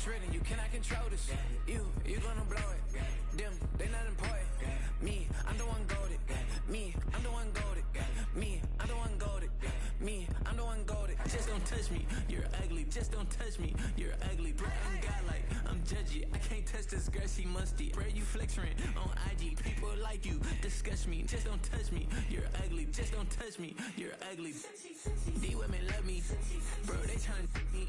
It's written, you cannot control this. You gonna blow it. Them, they not important. Me, I'm the one goated. Me, I'm the one goated. Me, I'm the one goated. Me, I'm the one goated. Just don't touch me, you're ugly. Just don't touch me, you're ugly. Bro, I'm godlike, I'm judgy. I can't touch this girl, she musty. Bro, you flexing on IG. People like you disgust me. Just don't touch me, you're ugly. Just don't touch me, you're ugly. These women love me, bro, they tryna me.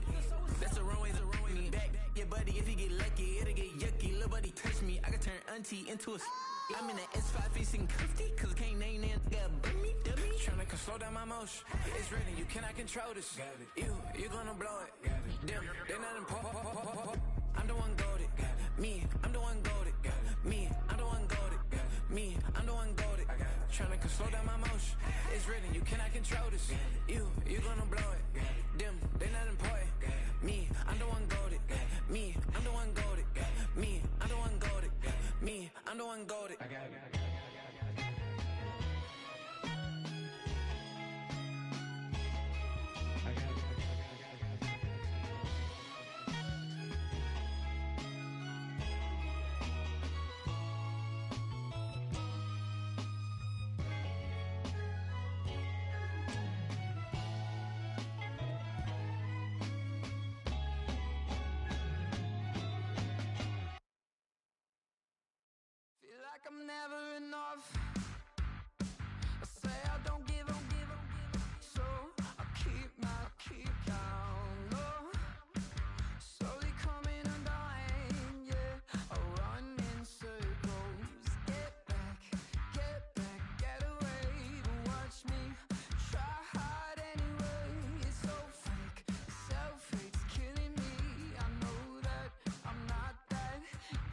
That's the wrong way, me back. Yeah, buddy, if you get lucky, it'll get yucky. Little buddy touch me, I can turn auntie into a. I'm in the S5 facing cuffy, cause I can't name that guy but me, dummy. Tryna slow down my motion. It's written, you cannot control this. You gonna blow it. Them, they not important. I'm the one goated. Me, I'm the one goated. Me, I'm the one goated. Me, I'm the one goated. Tryna slow down my motion. It's written, you cannot control this. You gonna blow it. Them, they not important. Me, I'm the one goated. Me, I'm the one goated. Me, I'm the one goated. Me, I'm the one goated. Like I'm never enough. I say I don't give up, so I keep down low. Slowly coming undone, yeah. I run in circles. Get back, get away. Don't watch me try hard anyway. It's so fake, self-hate's killing me. I know that I'm not that,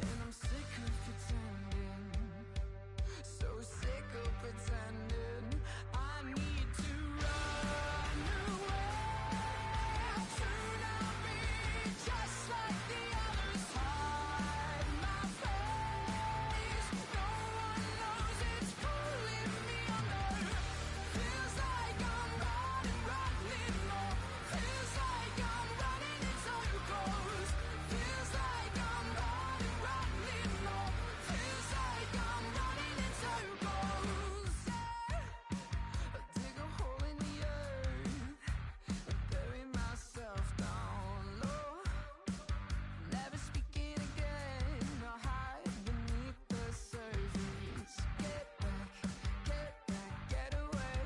and I'm sick of pretending. So sick of pretending. I need to run away to not be just like the others. Hide my face. No one knows it's pulling me under. Feels like I'm running more. Feels like I'm running in circles. Feels like I'm running more. Feels like I'm running in circles. I dig a hole in the earth and bury myself down low. Never speaking again. I hide beneath the surface. Get back, get away.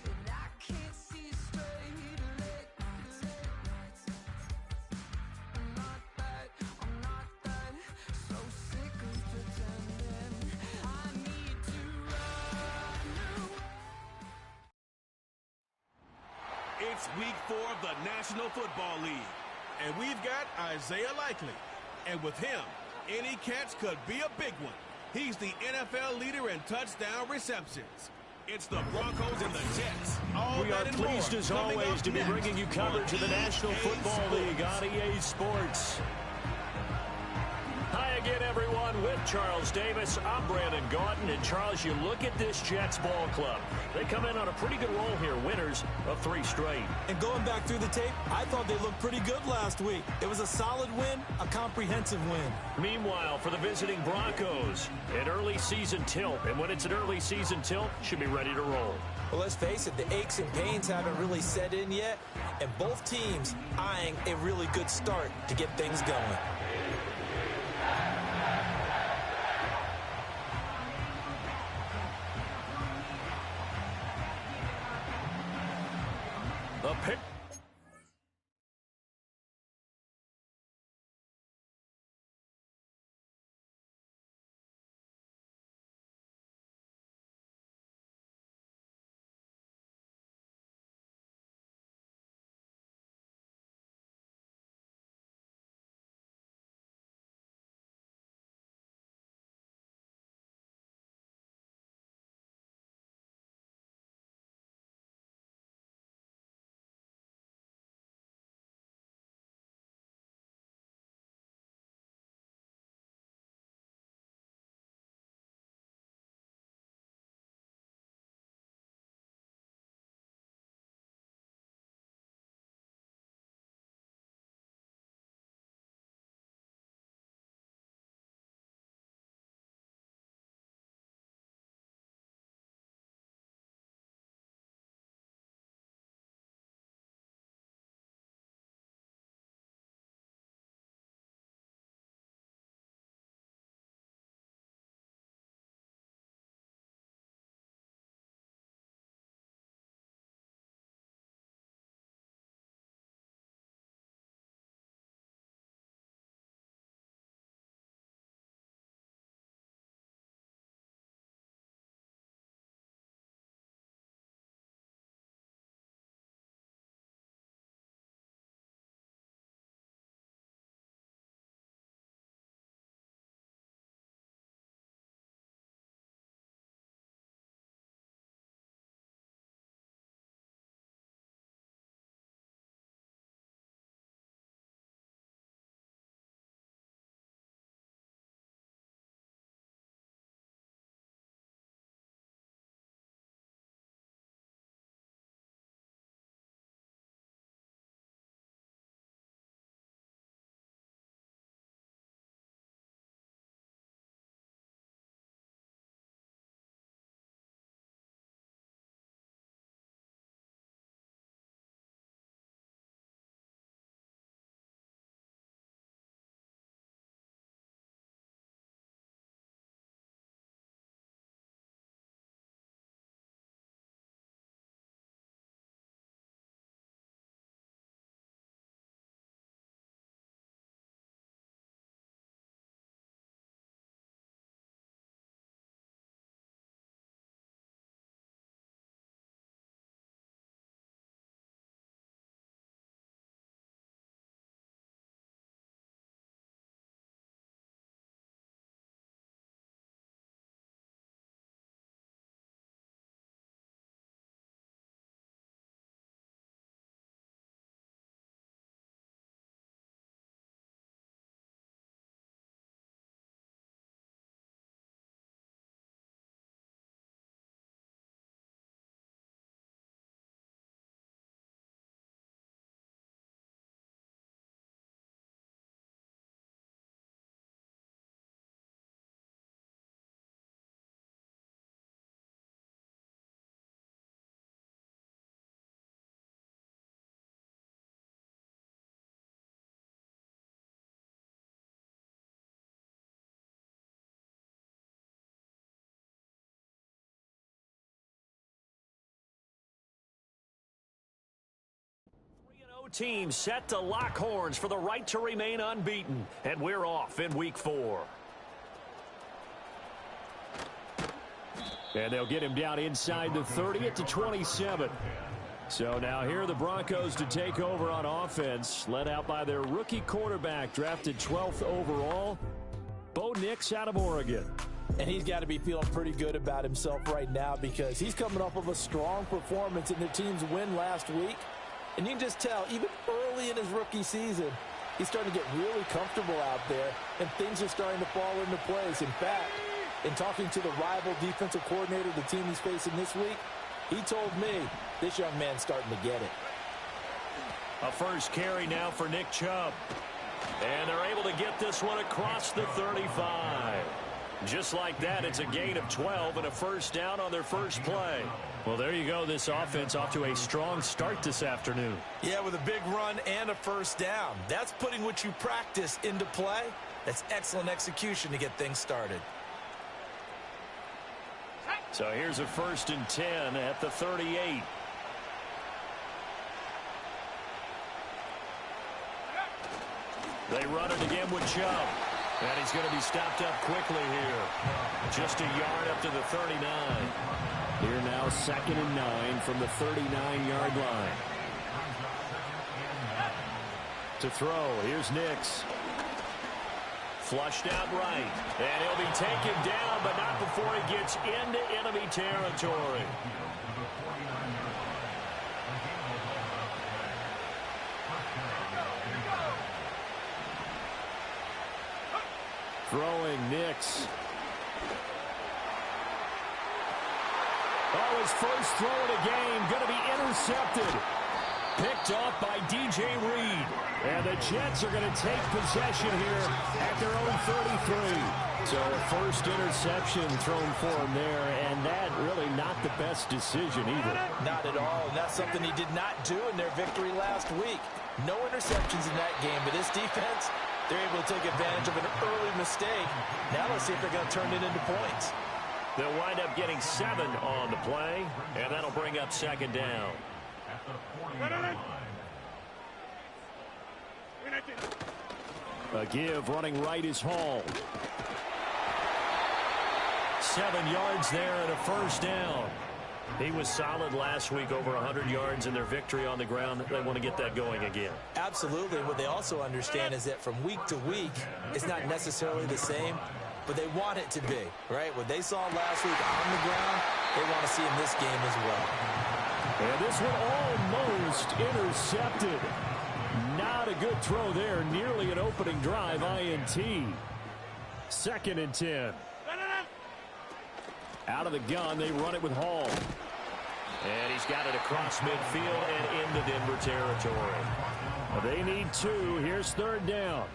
And I can't see straight. Late nights. I'm not that. So sick of pretending. I need to run away. It's week 4 of the National Football League, and we've got Isaiah Likely. And with him, any catch could be a big one. He's the NFL leader in touchdown receptions. It's the Broncos and the Jets. All We that are and pleased more as coming always up to be next bringing you coverage of the on National EA Football League on EA Sports. Hi again, everyone. With Charles Davis, I'm Brandon Gaudin. And, Charles, you look at this Jets ball club. They come in on a pretty good roll here, winners of 3 straight. And going back through the tape, I thought they looked pretty good last week. It was a solid win, a comprehensive win. Meanwhile, for the visiting Broncos, an early season tilt. And when it's an early season tilt, should be ready to roll. Well, let's face it, the aches and pains haven't really set in yet, and both teams eyeing a really good start to get things going. A pick. Both teams set to lock horns for the right to remain unbeaten. And we're off in week 4. And they'll get him down inside the 30 at the 27. So now here are the Broncos to take over on offense, led out by their rookie quarterback, drafted 12th overall, Bo Nix out of Oregon. And he's got to be feeling pretty good about himself right now because he's coming off of a strong performance in their team's win last week. And you can just tell, even early in his rookie season, he's starting to get really comfortable out there, and things are starting to fall into place. In fact, in talking to the rival defensive coordinator, the team he's facing this week, he told me this young man's starting to get it. A first carry now for Nick Chubb. And they're able to get this one across the 35. Just like that, it's a gain of 12 and a first down on their first play. Well, there you go. This offense off to a strong start this afternoon. Yeah, with a big run and a first down. That's putting what you practice into play. That's excellent execution to get things started. So here's a 1st and 10 at the 38. They run it again with Chubb. And he's going to be stopped up quickly here. Just a yard up to the 39. Here now 2nd and 9 from the 39-yard line. To throw, here's Nix. Flushed out right. And he'll be taken down, but not before he gets into enemy territory. Throwing Nix. Oh, his first throw of the game going to be intercepted. Picked off by DJ Reed. And the Jets are going to take possession here at their own 33. So a first interception thrown for him there, and that really not the best decision either. Not at all, and that's something he did not do in their victory last week. No interceptions in that game, but his defense, they're able to take advantage of an early mistake. Now let's see if they're going to turn it into points. They'll wind up getting 7 on the play, and that'll bring up 2nd down. A give running right is Hall. 7 yards there and a first down. He was solid last week, over 100 yards in their victory on the ground. They want to get that going again. Absolutely. What they also understand is that from week to week, it's not necessarily the same, but they want it to be, right? What they saw last week on the ground, they want to see in this game as well. And this one almost intercepted. Not a good throw there. Nearly an opening drive, INT. 2nd and 10. Out of the gun, they run it with Hall. And he's got it across midfield and into Denver territory. They need 2. Here's 3rd down.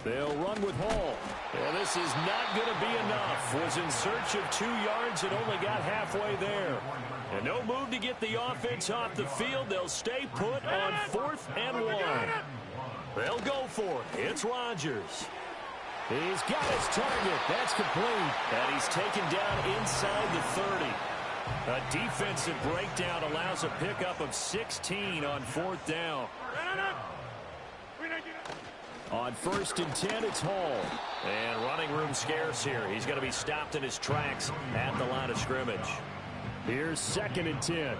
They'll run with Hall. And this is not going to be enough. Was in search of 2 yards and only got halfway there. And no move to get the offense off the field. They'll stay put on 4th and 1. They'll go for it. It's Rodgers. He's got his target. That's complete. And he's taken down inside the 30. A defensive breakdown allows a pickup of 16 on 4th down. On 1st and 10, it's Hall. And running room scarce here. He's going to be stopped in his tracks at the line of scrimmage. Here's 2nd and 10.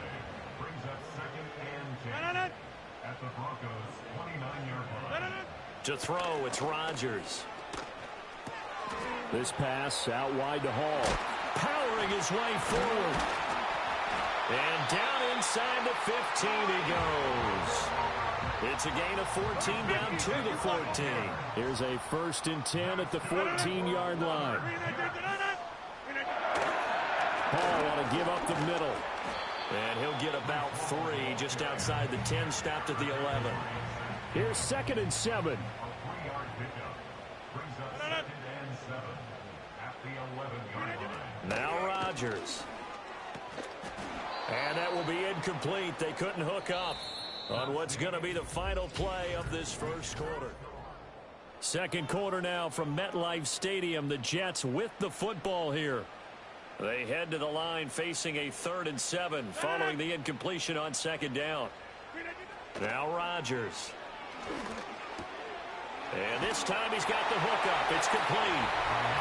To throw, it's Rodgers. This pass out wide to Hall. Powering his way forward. And down inside the 15 he goes. It's a gain of 14 down to the 14. Here's a 1st and 10 at the 14-yard line. Hall ought to give up the middle. And he'll get about 3 just outside the 10, stopped at the 11. Here's 2nd and 7. Now Rodgers. And that will be incomplete. They couldn't hook up on what's going to be the final play of this first quarter. 2nd quarter now from MetLife Stadium. The Jets with the football here. They head to the line facing a 3rd and 7 following the incompletion on 2nd down. Now Rodgers. And this time he's got the hook up. It's complete.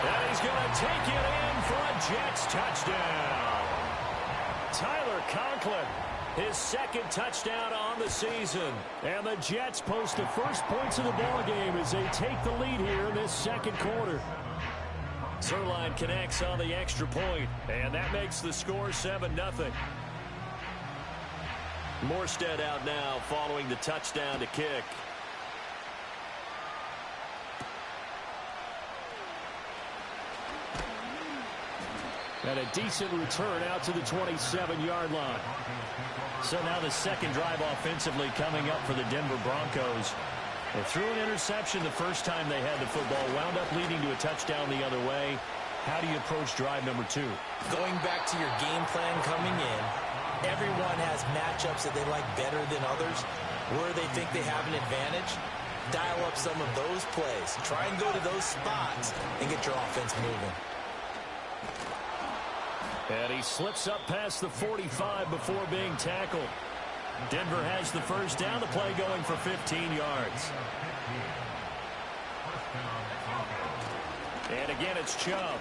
And he's going to take it in for a Jets touchdown. Tyler Conklin, his 2nd touchdown on the season. And the Jets post the first points of the ballgame as they take the lead here in this 2nd quarter. Zerline connects on the extra point, and that makes the score 7-0. Morstead out now following the touchdown to kick. And a decent return out to the 27-yard line. So now the 2nd drive offensively coming up for the Denver Broncos. They threw an interception the first time they had the football, wound up leading to a touchdown the other way. How do you approach drive number 2? Going back to your game plan coming in, everyone has matchups that they like better than others, where they think they have an advantage. Dial up some of those plays. Try and go to those spots and get your offense moving. And he slips up past the 45 before being tackled. Denver has the first down. The play going for 15 yards. And again, it's Chubb.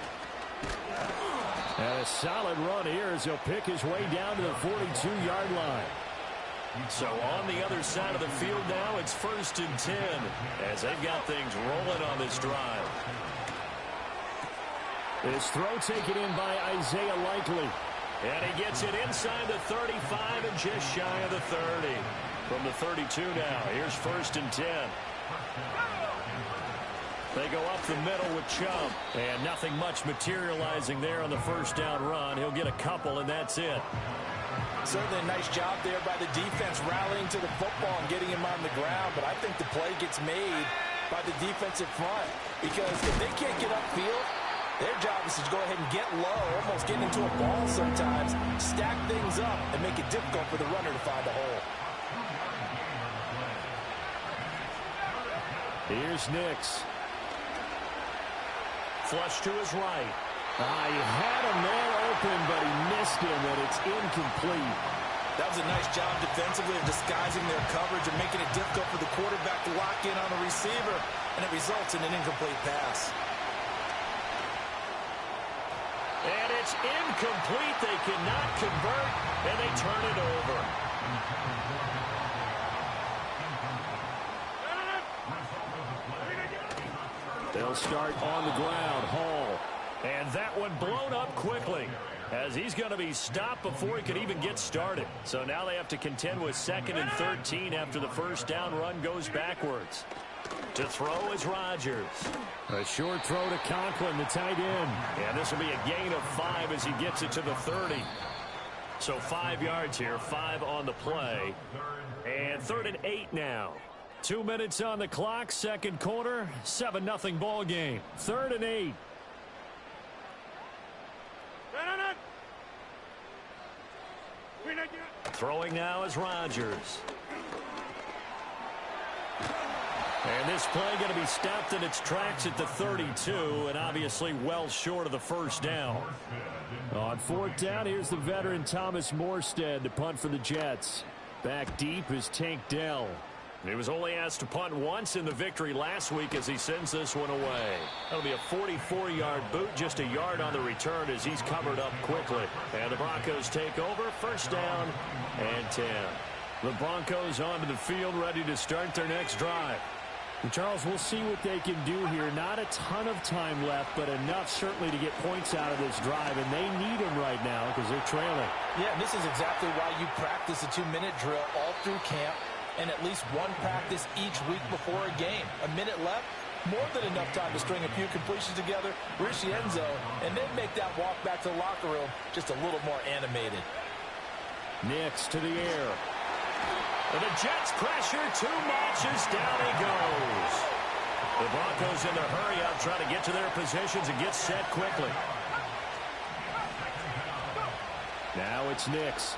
And a solid run here as he'll pick his way down to the 42-yard line. So on the other side of the field now, it's 1st and 10 as they've got things rolling on this drive. This throw taken in by Isaiah Likely. And he gets it inside the 35 and just shy of the 30. From the 32 now, here's 1st and 10. They go up the middle with Chubb. And nothing much materializing there on the first down run. He'll get a couple, and that's it. Certainly a nice job there by the defense rallying to the football and getting him on the ground. But I think the play gets made by the defensive front. Because if they can't get upfield, their job is to go ahead and get low, almost get into a ball sometimes, stack things up, and make it difficult for the runner to find a hole. Here's Nix. Flush to his right. He had a man open, but he missed him, and it's incomplete. That was a nice job defensively of disguising their coverage and making it difficult for the quarterback to lock in on the receiver, and it results in an incomplete pass. And it's incomplete. They cannot convert, and they turn it over. They'll start on the ground. Hall. And that one blown up quickly as he's going to be stopped before he could even get started. So now they have to contend with 2nd and 13 after the first down run goes backwards. To throw is Rodgers. A short throw to Conklin, the tight end. And this will be a gain of 5 as he gets it to the 30. So 5 yards here, 5 on the play. And 3rd and 8 now. 2 minutes on the clock, 2nd quarter, 7-0 ball game. 3rd and 8. Throwing now is Rodgers. And this play going to be stopped in its tracks at the 32, and obviously well short of the first down. On 4th down, here's the veteran Thomas Morstead to punt for the Jets. Back deep is Tank Dell. He was only asked to punt once in the victory last week as he sends this one away. That'll be a 44-yard boot, just a yard on the return as he's covered up quickly. And the Broncos take over, 1st down and 10. The Broncos onto the field, ready to start their next drive. And Charles, we'll see what they can do here. Not a ton of time left, but enough certainly to get points out of this drive, and they need them right now because they're trailing. Yeah, and this is exactly why you practice a 2-minute drill all through camp, and at least one practice each week before a game. A minute left, more than enough time to string a few completions together, reach the end zone, and then make that walk back to the locker room just a little more animated. Nix to the air. And the Jets pressure too much as down he goes. The Broncos in their hurry up trying to get to their positions and get set quickly. Now it's Nix.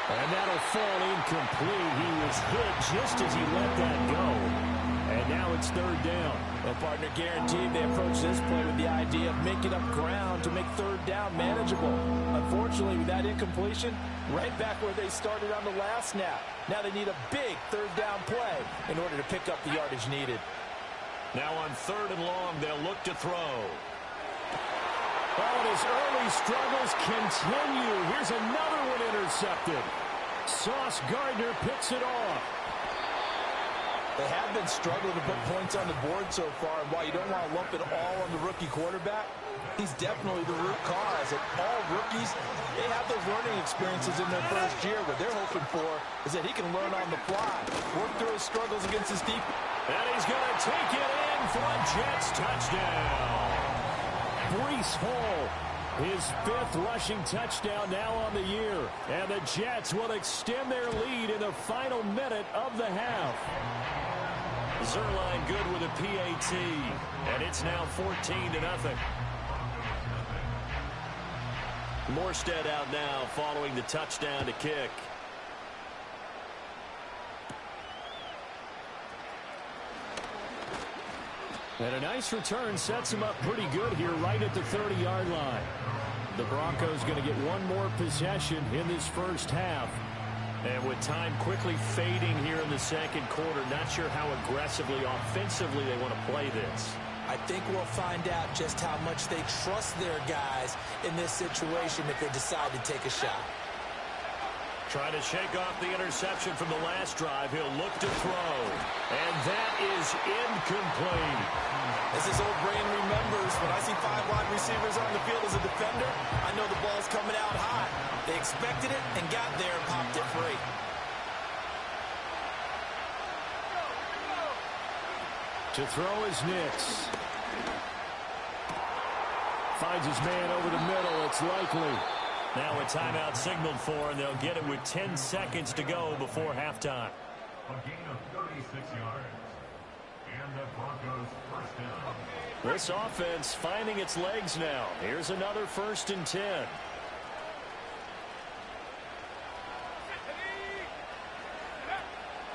And that'll fall incomplete. He was hit just as he let that go. And now it's third down. Well, partner, guaranteed they approach this play with the idea of making up ground to make third down manageable. Unfortunately, with that incompletion, right back where they started on the last snap. Now they need a big third down play in order to pick up the yardage needed. Now on third and long, they'll look to throw. Oh, and his early struggles continue. Here's another one intercepted. Sauce Gardner picks it off. They have been struggling to put points on the board so far, and while you don't want to lump it all on the rookie quarterback, he's definitely the root cause. And all rookies, they have those learning experiences in their first year. What they're hoping for is that he can learn on the fly, work through his struggles against his defense. And he's going to take it in for a Jets touchdown. Breece Hall, his 5th rushing touchdown now on the year. And the Jets will extend their lead in the final minute of the half. Zerline good with a PAT, and it's now 14-0. Morstead out now following the touchdown to kick. And a nice return sets him up pretty good here right at the 30-yard line. The Broncos going to get one more possession in this first half. And with time quickly fading here in the second quarter, not sure how aggressively, offensively they want to play this. I think we'll find out just how much they trust their guys in this situation if they decide to take a shot. Trying to shake off the interception from the last drive. He'll look to throw. And that is incomplete. As his old brain remembers, when I see 5 wide receivers on the field as a defender, I know the ball's coming out high. They expected it and got there and popped it free. To throw is Nix. Finds his man over the middle. It's Likely. Now a timeout signaled for, and they'll get it with 10 seconds to go before halftime. A gain of 36 yards. And the Broncos first down. This offense finding its legs now. Here's another 1st and 10.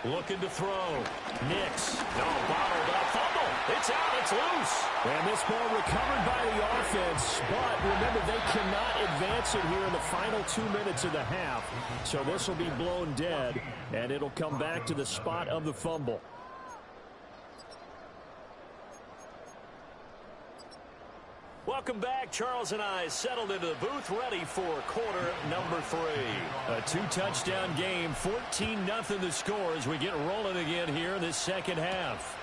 Looking to throw. Nix. No, bottled up. Fumble. It's out. It's loose. And this ball recovered by the offense. But remember, they cannot advance it here in the final 2 minutes of the half. So this will be blown dead, and it'll come back to the spot of the fumble. Welcome back. Charles and I settled into the booth, ready for quarter number 3. A 2-touchdown game, 14-0 the score as we get rolling again here in this second half.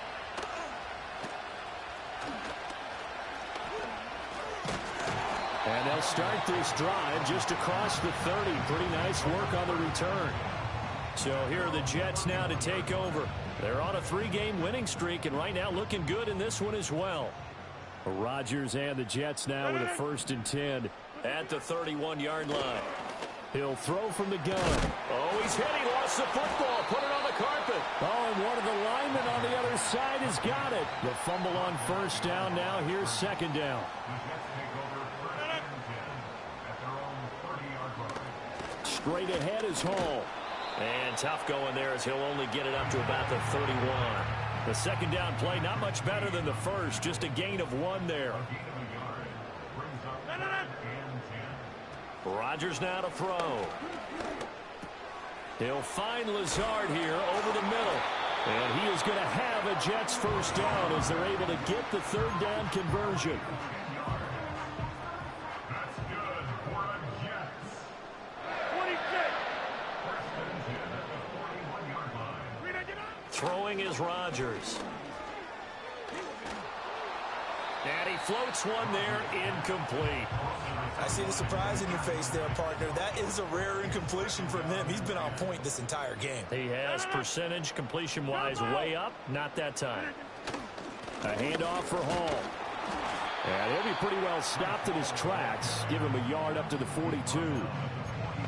And they'll start this drive just across the 30. Pretty nice work on the return. So here are the Jets now to take over. They're on a 3-game winning streak, and right now looking good in this one as well. Rodgers and the Jets now with a 1st and 10. At the 31-yard line. He'll throw from the gun. Oh, he's hit. He lost the football. Put it on the carpet. Oh, and one of the linemen on the other side has got it. The fumble on 1st down. Now here's 2nd down. Straight ahead is Hall. And tough going there as he'll only get it up to about the 31. The 2nd down play, not much better than the first. Just a gain of 1 there. Rodgers now to throw. He'll find Lazard here over the middle. And he is going to have a Jets 1st down as they're able to get the 3rd down conversion. Throwing is Rodgers. And he floats one there, incomplete. I see the surprise in your face there, partner. That is a rare incompletion from him. He's been on point this entire game. He has percentage completion-wise way up, not that time. A handoff for Hall. And he'll be pretty well stopped in his tracks. Give him a yard up to the 42.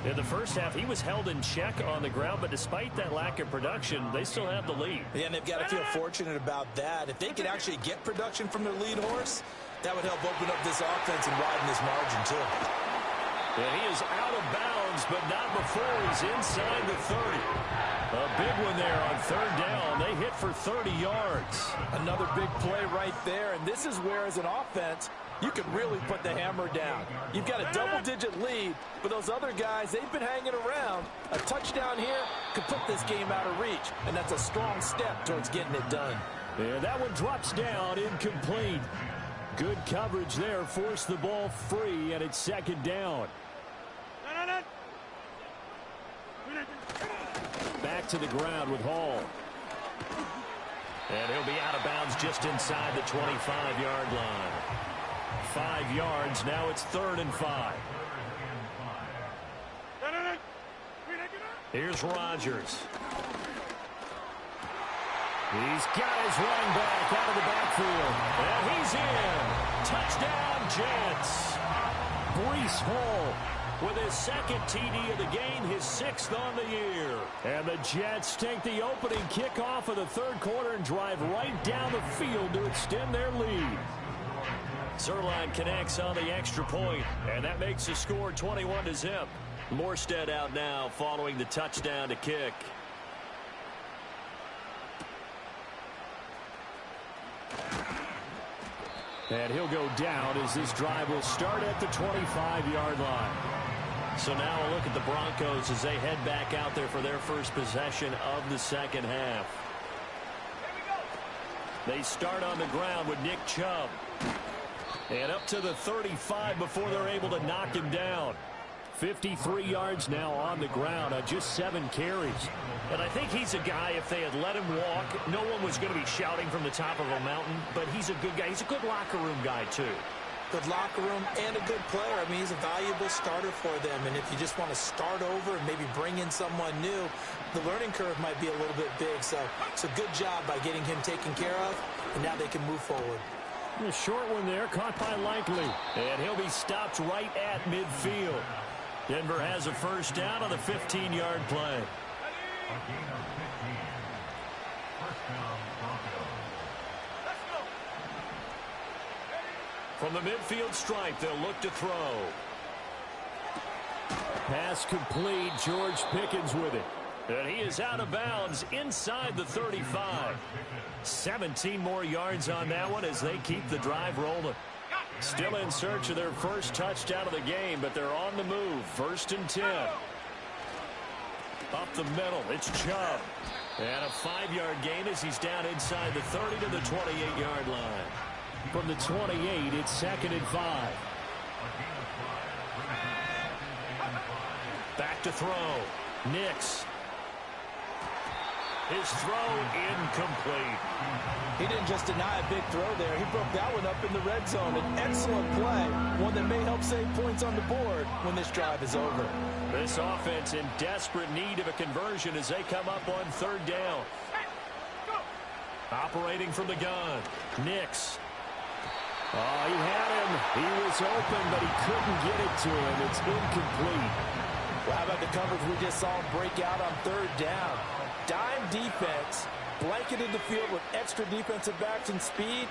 In the first half, he was held in check on the ground, but despite that lack of production, they still have the lead. Yeah, and they've got to feel fortunate about that. If they could actually get production from their lead horse, that would help open up this offense and widen this margin, too. And he is out of bounds bounds, but not before he's inside the 30. A big one there on third down. They hit for 30 yards. Another big play right there, and this is where, as an offense, you can really put the hammer down. You've got a double-digit lead, but those other guys, they've been hanging around. A touchdown here could put this game out of reach, and that's a strong step towards getting it done. And that one drops down, incomplete. Good coverage there, forced the ball free, and it's second down. Back to the ground with Hall. And he'll be out of bounds just inside the 25-yard line. 5 yards, now it's 3rd and 5. Here's Rodgers. He's got his running back out of the backfield. And he's in. Touchdown, Jets. Breece Hall with his second TD of the game, his 6th on the year. And the Jets take the opening kickoff of the third quarter and drive right down the field to extend their lead. Zerline connects on the extra point, and that makes the score 21-0. Morstead out now following the touchdown to kick. And he'll go down as this drive will start at the 25-yard line. So now a look at the Broncos as they head back out there for their first possession of the second half. They start on the ground with Nick Chubb. And up to the 35 before they're able to knock him down. 53 yards now on the ground on just 7 carries. And I think he's a guy, if they had let him walk, no one was going to be shouting from the top of a mountain. But he's a good guy. He's a good locker room guy, too. Good locker room and a good player. I mean, he's a valuable starter for them. And if you just want to start over and maybe bring in someone new, the learning curve might be a little bit big. So it's a good job by getting him taken care of. And now they can move forward. A short one there, caught by Likely. And he'll be stopped right at midfield. Denver has a first down on the 15-yard play. A gain of 15. First down, Broncos. From the midfield stripe, they'll look to throw. Pass complete. George Pickens with it. And he is out of bounds inside the 35. 17 more yards on that one as they keep the drive rolling. Still in search of their first touchdown of the game, but they're on the move. 1st and 10. Up the middle, it's Chubb. And a 5-yard gain as he's down inside the 30 to the 28-yard line. From the 28, it's 2nd and 5. Back to throw. Nix. His throw incomplete. He didn't just deny a big throw there. He broke that one up in the red zone. An excellent play. One that may help save points on the board when this drive is over. This offense in desperate need of a conversion as they come up on 3rd down. Operating from the gun. Nix. Oh, he had him. He was open, but he couldn't get it to him. It's incomplete. Well, how about the coverage we just saw him break out on 3rd down? Dime defense, blanketed the field with extra defensive backs and speed,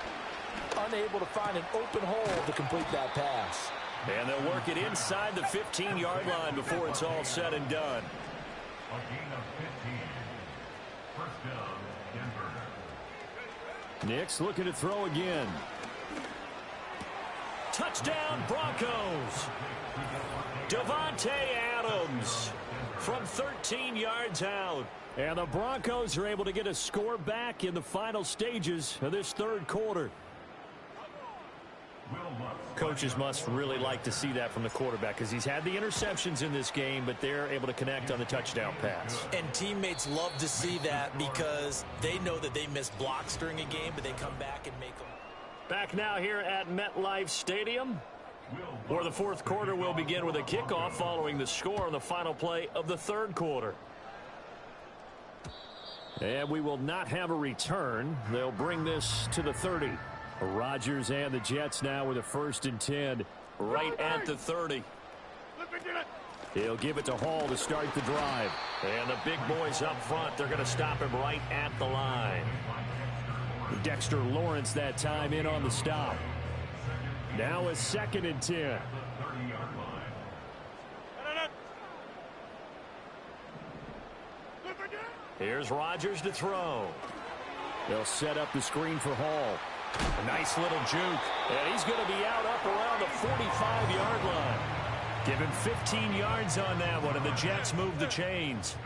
unable to find an open hole to complete that pass. And they'll work it inside the 15-yard line before it's all said and done. A gain of 15. First down, Denver. Nix looking to throw again. Touchdown, Broncos. Devontae Adams from 13 yards out. And the Broncos are able to get a score back in the final stages of this third quarter. Coaches must really like to see that from the quarterback because he's had the interceptions in this game, but they're able to connect on the touchdown pass. And teammates love to see that because they know that they miss blocks during a game, but they come back and make them. Back now here at MetLife Stadium, where the fourth quarter will begin with a kickoff following the score on the final play of the third quarter. And we will not have a return. They'll bring this to the 30. Rodgers and the Jets now with a 1st and 10 right at the 30. He'll give it to Hall to start the drive. And the big boys up front, they're going to stop him right at the line. Dexter Lawrence that time in on the stop. Now a 2nd and 10. Here's Rodgers to throw. They'll set up the screen for Hall. A nice little juke. And he's going to be out up around the 45-yard line. Give him 15 yards on that one, and the Jets move the chains.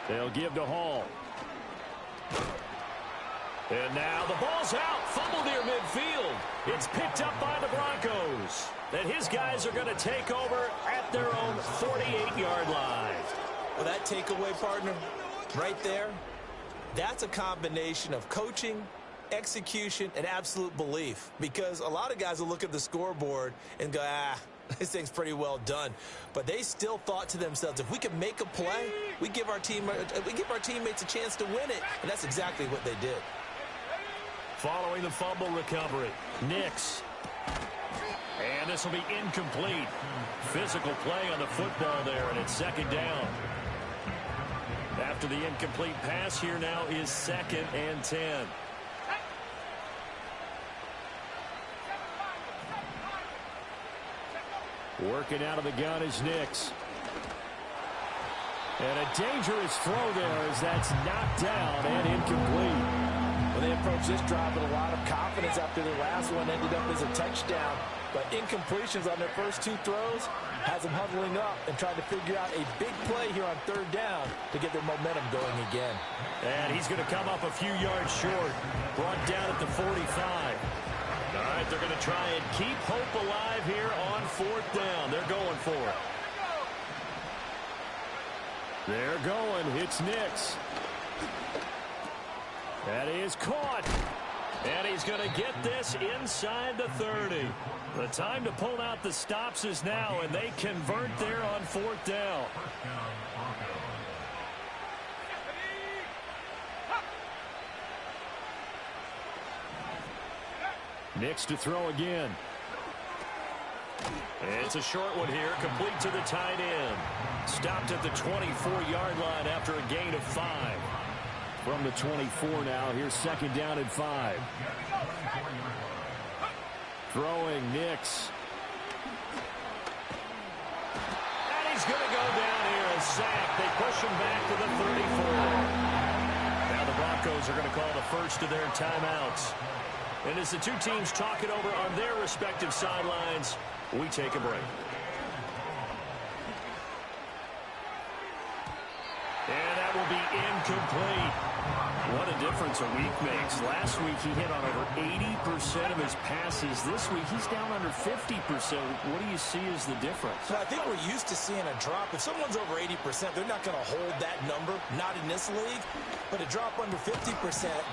They'll give to Hall. And now the ball's out. Fumble near midfield. It's picked up by the Broncos. And his guys are going to take over at their own 48-yard line. Well, that takeaway, partner, right there, that's a combination of coaching, execution, and absolute belief. Because a lot of guys will look at the scoreboard and go, this thing's pretty well done. But they still thought to themselves, if we can make a play, we give our teammates a chance to win it. And that's exactly what they did. Following the fumble recovery, Nix. And this will be incomplete. Physical play on the football there, and it's second down. After the incomplete pass, here now is 2nd and 10. Working out of the gun is Nix. And a dangerous throw there as that's knocked down and incomplete. Well, they approached this drive with a lot of confidence after their last one ended up as a touchdown. But incompletions on their first 2 throws has them huddling up and trying to figure out a big play here on 3rd down to get their momentum going again. And he's going to come up a few yards short. Brought down at the 45. All right, they're going to try and keep hope alive here on 4th down. They're going for it. They're going. It's Nix. That is caught. And he's going to get this inside the 30. The time to pull out the stops is now, and they convert there on 4th down. Nix to throw again. It's a short one here, complete to the tight end. Stopped at the 24-yard line after a gain of 5. From the 24 now, here's 2nd down and 5. Throwing Nix. And he's going to go down here, a sack. They push him back to the 34. Now the Broncos are going to call the first of their timeouts. And as the two teams talk it over on their respective sidelines, we take a break. And that will be incomplete. What a difference a week makes. Last week he hit on over 80% of his passes. This week he's down under 50%. What do you see as the difference? Well, I think we're used to seeing a drop. If someone's over 80%, they're not going to hold that number, not in this league. But a drop under 50%,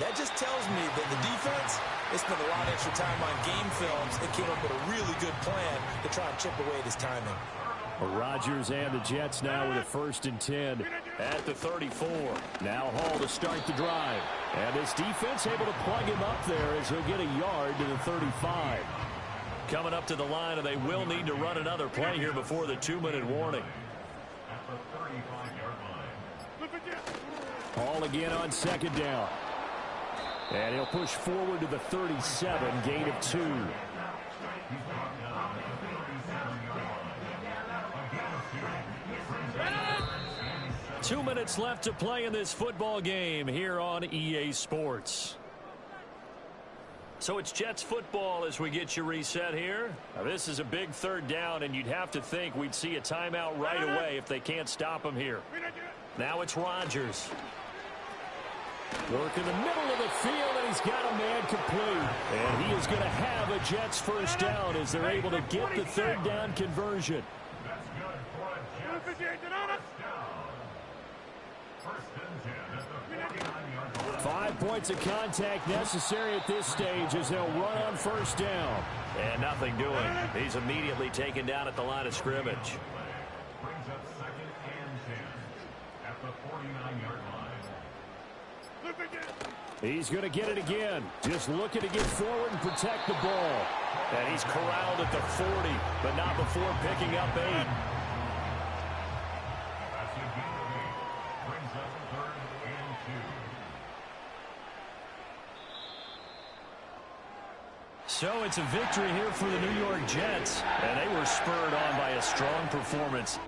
that just tells me that the defense, they spent a lot of extra time on game films and came up with a really good plan to try and chip away at his timing. Rodgers and the Jets now with a 1st and 10 at the 34. Now Hall to start the drive. And this defense able to plug him up there as he'll get a yard to the 35. Coming up to the line, and they will need to run another play here before the 2-minute warning. Hall again on 2nd down. And he'll push forward to the 37, gain of 2. 2 minutes left to play in this football game here on EA Sports. So it's Jets football as we get you reset here. Now this is a big 3rd down, and you'd have to think we'd see a timeout right away if they can't stop him here. Now it's Rodgers. Work in the middle of the field, and he's got a man complete. And he is going to have a Jets 1st down as they're able to get the 3rd down conversion. 5 points of contact necessary at this stage as they'll run on 1st down. And nothing doing. He's immediately taken down at the line of scrimmage. Brings up 2nd and 10 at the 49-yard line. He's going to get it again. Just looking to get forward and protect the ball. And he's corralled at the 40, but not before picking up 8. That's a gain of 8. Brings up 3rd and 2. So it's a victory here for the New York Jets. And they were spurred on by a strong performance